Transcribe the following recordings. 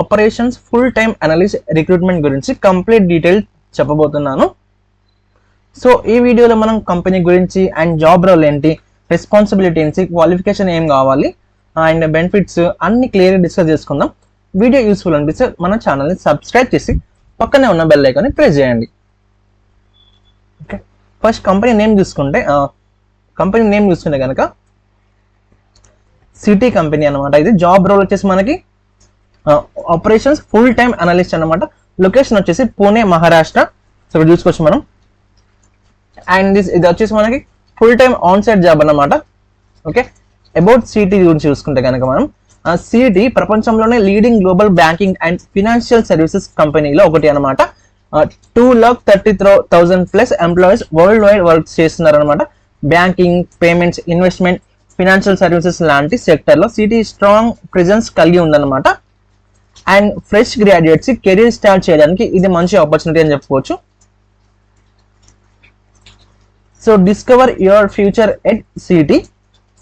Operations full time analyst recruitment గురించి complete detail చెప్పబోతున్నాను. So ఈ వీడియోలో మనం కంపెనీ గురించి అండ్ జాబ్ రోల్ ఏంటి, రెస్పాన్సిబిలిటీ ఏంటి, క్వాలిఫికేషన్ ఏం కావాలి అండ్ బెనిఫిట్స్ అన్ని క్లియర్గా డిస్కస్ చేసుకుందాం. వీడియో యూస్ఫుల్ అనిపిస్తే మన ఛానల్ని సబ్స్క్రైబ్ చేసి పక్కనే ఉన్న బెల్ ఐకాన్ని ప్రెస్ చేయండి. ఓకే, ఫస్ట్ కంపెనీ నేమ్ చూసుకుంటే కనుక సిటీ కంపెనీ అనమాట. ఇది జాబ్ రోల్ వచ్చేసి మనకి ఆపరేషన్స్ ఫుల్ టైమ్ అనలిస్ట్ అనమాట. లొకేషన్ వచ్చేసి పూణే, మహారాష్ట్ర. సో ఇక్కడ చూసుకోవచ్చు మనం. అండ్ ఇది వచ్చేసి మనకి full time on site job అన్నమాట. ఓకే, అబౌట్ సిటీ గురించి చూసుకుంటే కనుక మనం సిటీ ప్రపంచంలోనే leading global banking and financial services కంపెనీలో ఒకటి అనమాట. 2,30,000+ ఎంప్లాయీస్ వరల్డ్ వైడ్ వర్క్ చేస్తున్నారు అనమాట. Banking, payments, investment, financial services లాంటి సెక్టర్లో సిటీ స్ట్రాంగ్ ప్రెజెన్స్ కలిగి ఉందన్నమాట. And fresh graduates career start చేయడానికి ఇది మంచి ఆపర్చునిటీ అని చెప్పుకోవచ్చు. So discover your future at city.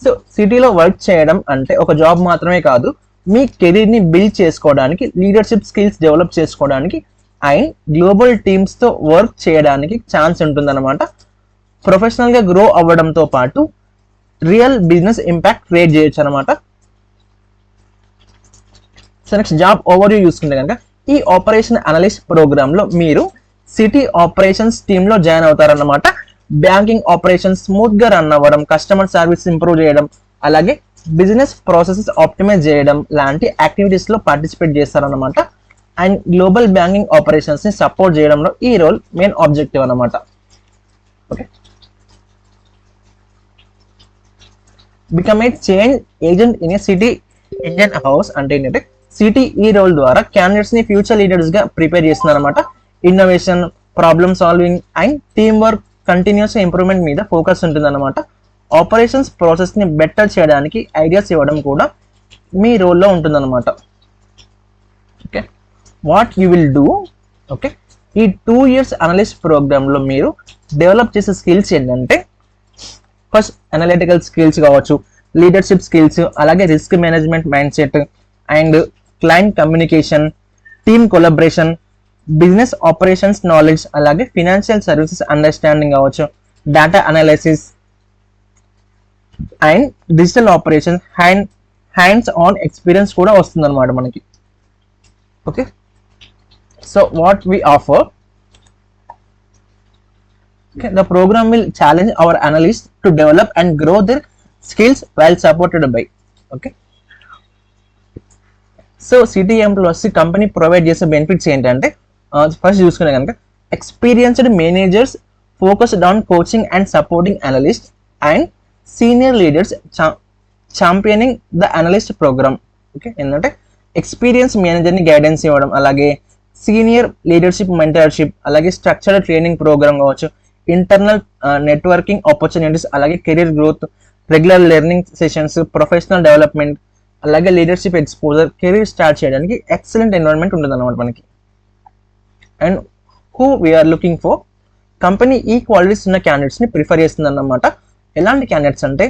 So సిటీలో వర్క్ చేయడం అంటే ఒక జాబ్ మాత్రమే కాదు, మీ కెరీర్ని బిల్డ్ చేసుకోవడానికి, లీడర్షిప్ స్కిల్స్ డెవలప్ చేసుకోవడానికి అండ్ గ్లోబల్ టీమ్స్తో వర్క్ చేయడానికి ఛాన్స్ ఉంటుందన్నమాట. ప్రొఫెషనల్గా గ్రో అవ్వడంతో పాటు రియల్ బిజినెస్ ఇంపాక్ట్ క్రియేట్ చేయొచ్చు అనమాట. సో నెక్స్ట్ జాబ్ ఓవర్వ్యూ చూసుకుంటే కనుక ఈ ఆపరేషన్ అనలిస్ట్ ప్రోగ్రాంలో మీరు సిటీ ఆపరేషన్స్ టీంలో జాయిన్ అవుతారన్నమాట. బ్యాంకింగ్ ఆపరేషన్స్ స్మూత్గా రన్ అవ్వడం, కస్టమర్ సర్వీస్ ఇంప్రూవ్ చేయడం, అలాగే బిజినెస్ ప్రాసెసెస్ ఆప్టిమైజ్ చేయడం లాంటి యాక్టివిటీస్లో పార్టిసిపేట్ చేస్తారన్నమాట. అండ్ గ్లోబల్ బ్యాంకింగ్ ఆపరేషన్స్ని సపోర్ట్ చేయడంలో ఈ రోల్ మెయిన్ ఆబ్జెక్టివ్ అనమాట. Okay, become a change agent in a city Indian house అంటే ఏంటంటే సిటీ ఈ రోల్ ద్వారా క్యాండిడేట్స్ ని ఫ్యూచర్ లీడర్స్ గా ప్రిపేర్ చేస్తున్నారు అనమాట. Innovation, problem solving and team work, continuous improvement మీద ఫోకస్ ఉంటుంది అనమాట. ఆపరేషన్స్ ప్రాసెస్ ని బెటర్ చేయడానికి ఐడియాస్ ఇవ్వడం కూడా మీ రోల్లో ఉంటుంది అనమాట. Okay, what you will do. Okay, ఈ 2 years అనలిస్ట్ ప్రోగ్రామ్ లో మీరు డెవలప్ చేసే స్కిల్స్ ఏంటంటే ఫస్ట్ అనలిటికల్ స్కిల్స్ కావచ్చు, లీడర్షిప్ స్కిల్స్, అలాగే risk management mindset and client communication, team collaboration, business operations knowledge, అలాగే ఫినాన్షియల్ సర్వీసెస్ అండర్స్టాండింగ్ కావచ్చు, data analysis and digital operation hands on experience కూడా వస్తుంది అనమాట మనకి. Okay, so what we offer. Okay, the program will challenge our analysts to develop and grow their skills while supported by. Okay, so Citi employees company provide చేసే benefits ఏంటంటే first చూసుకునే కనుక experienced managers focused on coaching and supporting analyst and senior leaders championing the analyst program. Okay, ఏంటంటే experience మేనేజర్ని guidance ఇవ్వడం, అలాగే senior leadership mentorship, అలాగే structured training program కావచ్చు, ఇంటర్నల్ నెట్వర్కింగ్ ఆపర్చునిటీస్, అలాగే career growth, regular learning sessions, professional development, అలాగే leadership exposure, career start చేయడానికి excellent environment ఉంటుంది అనమాట మనకి. And who we're looking for. Company ఈ క్వాలిటీస్ ఉన్న క్యాండిడేట్స్ని ప్రిఫర్ చేస్తుంది అన్నమాట. ఎలాంటి క్యాండిడేట్స్ అంటే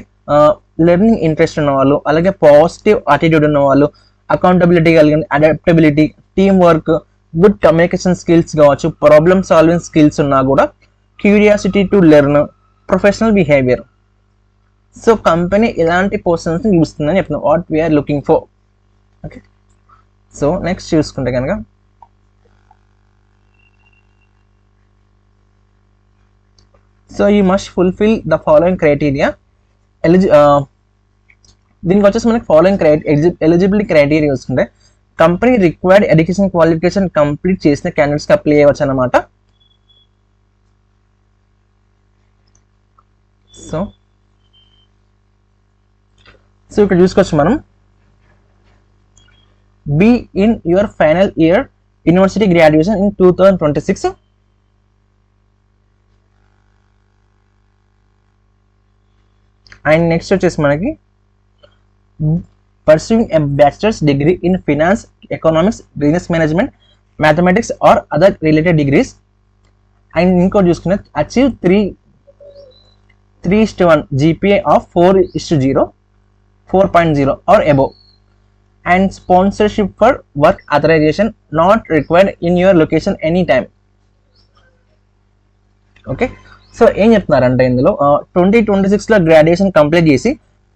లెర్నింగ్ ఇంట్రెస్ట్ ఉన్న వాళ్ళు, అలాగే పాజిటివ్ యాటిట్యూడ్ ఉన్న వాళ్ళు, అకౌంటబిలిటీ కలిగిన, adaptability, team work, good communication skills కావచ్చు, ప్రాబ్లమ్ సాల్వింగ్ స్కిల్స్ ఉన్నా కూడా, curiosity to learn, professional behaviour. So company ఇలాంటి పర్సన్స్ని చూస్తుందని చెప్తున్నాం, what we're looking for. Okay, so next చూసుకుంటే కనుక so you must fulfil the following criteria. దీనికి వచ్చేసి మనకి ఫాలోయింగ్ ఎలిజిబిలిటీ క్రైటీరియా చూసుకుంటే company required education qualification complete చేసిన క్యాండిడేట్స్కి అప్లై చేయవచ్చు అనమాట. సో ఇక్కడ చూసుకోవచ్చు మనం, be in your final year university graduation in 2026. And next వచ్చేసి మనకి pursuing a bachelor's degree in finance, economics, business management, mathematics or other related degrees. And ఇంకోటి చూసుకునే achieve 3:1 GPA of 4:0 or above. And sponsorship for work authorisation not required in your location any time. Okay, so ఏం చెప్తున్నారంటే ఇందులో 2026లో graduation complete చేసి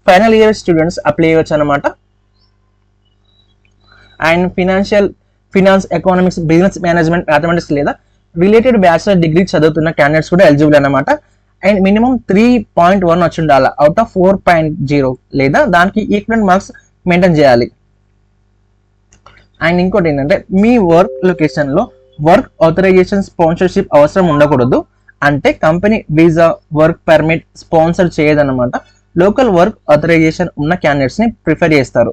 final year students apply చేయవచ్చు అనమాట. And finance, economics, business management, mathematics లేదా related bachelor degree చదువుతున్న candidates కూడా ఎలిజిబుల్ అనమాట. అండ్ మినిమం 3.1 వచ్చి ఉండాలి అవుట్ ఆఫ్ 4.0 లేదా దానికి ఈక్వలెంట్ మార్క్స్ మెయింటైన్ చేయాలి. అండ్ ఇంకోటి ఏంటంటే మీ వర్క్ లొకేషన్లో వర్క్ ఆథరైజేషన్ స్పాన్సర్షిప్ అవసరం ఉండకూడదు. అంటే company visa, work permit sponsor చేయదన్నమాట. లోకల్ వర్క్ ఆథరైజేషన్ ఉన్న క్యాండిడేట్స్ని ప్రిఫర్ చేస్తారు.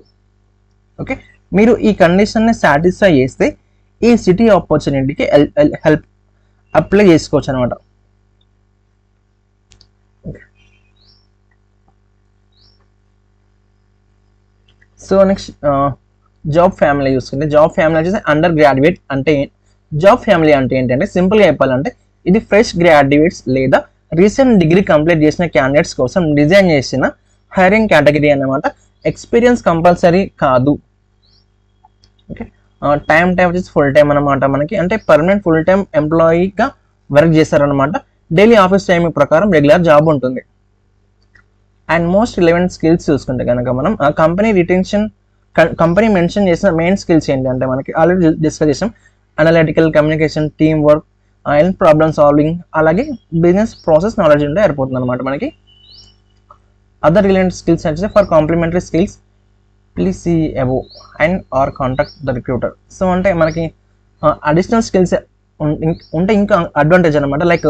ఓకే, మీరు ఈ కండిషన్ని సాటిస్ఫై చేస్తే ఈ సిటీ ఆపర్చునిటీకి హెల్ప్ అప్లై చేసుకోవచ్చు అనమాట. సో నెక్స్ట్ జాబ్ ఫ్యామిలీ చూసుకుంటే, జాబ్ ఫ్యామిలీ వచ్చేసి అండర్ గ్రాడ్యుయేట్ అంటే జాబ్ ఫ్యామిలీ అంటే ఏంటంటే సింపుల్గా చెప్పాలంటే ఇది ఫ్రెష్ గ్రాడ్యుయేట్స్ లేదా రీసెంట్ డిగ్రీ కంప్లీట్ చేసిన క్యాండిడేట్స్ కోసం డిజైన్ చేసిన హైరింగ్ కేటగిరీ అన్నమాట. ఎక్స్పీరియన్స్ కంపల్సరీ కాదు. ఓకే, టైం వచ్చేసి ఫుల్ టైం అనమాట మనకి, అంటే పర్మనెంట్ ఫుల్ టైం ఎంప్లాయీగా వర్క్ చేస్తారనమాట. డైలీ ఆఫీస్ టైమింగ్ ప్రకారం రెగ్యులర్ జాబ్ ఉంటుంది. అండ్ మోస్ట్ రిలవెంట్ స్కిల్స్ చూసుకుంటే కనుక మనం కంపెనీ మెన్షన్ చేసిన మెయిన్ స్కిల్స్ ఏంటంటే మనకి ఆల్రెడీ డిస్కస్ చేసాం. Analytical communication, team work and problem solving, అలాగే బిజినెస్ ప్రాసెస్ నాలెడ్జ్ ఉంటే సరిపోతుంది అనమాట మనకి. అదర్ రిలేటెడ్ స్కిల్స్ వచ్చేసి for complementary skills please see above and or contact the recruiter. So అంటే మనకి అడిషనల్ స్కిల్స్ ఉంటే ఇంకా అడ్వాంటేజ్ అనమాట. లైక్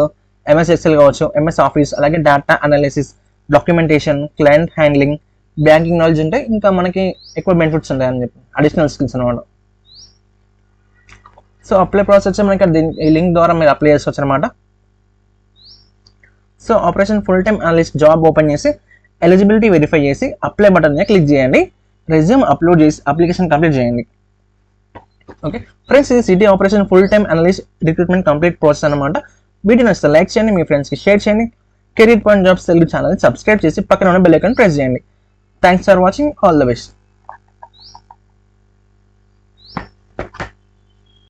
ఎంఎస్ ఎక్సెల్ కావచ్చు, ఎంఎస్ ఆఫీస్, అలాగే data analysis, documentation, client handling, banking knowledge ఉంటే ఇంకా మనకి ఎక్కువ బెనిఫిట్స్ ఉంటాయని చెప్పి అడిషనల్ స్కిల్స్ అనమాట. సో అప్లై ప్రాసెస్ వచ్చి మనకి ఈ లింక్ ద్వారా మీరు అప్లై చేసుకోవచ్చు అనమాట. So operation full time analyst job open చేసి ఎలిజిబిలిటీ వెరిఫై చేసి అప్లై బటన్ మీద క్లిక్ చేయండి. రెజ్యూమ్ అప్లోడ్ చేసి అప్లికేషన్ కంప్లీట్ చేయండి. ఓకే ఫ్రెండ్స్, ఇది city operation full time analyst recruitment complete process అనమాట. వీడియో నచ్చితే లైక్ చేయండి, మీ ఫ్రెండ్స్కి షేర్ చేయండి. Career point jobs Telugu channel subscribe చేసి పక్కన ఉన్న బెల్ ఐకాన్ ప్రెస్ చేయండి. Thanks for watching, all the best.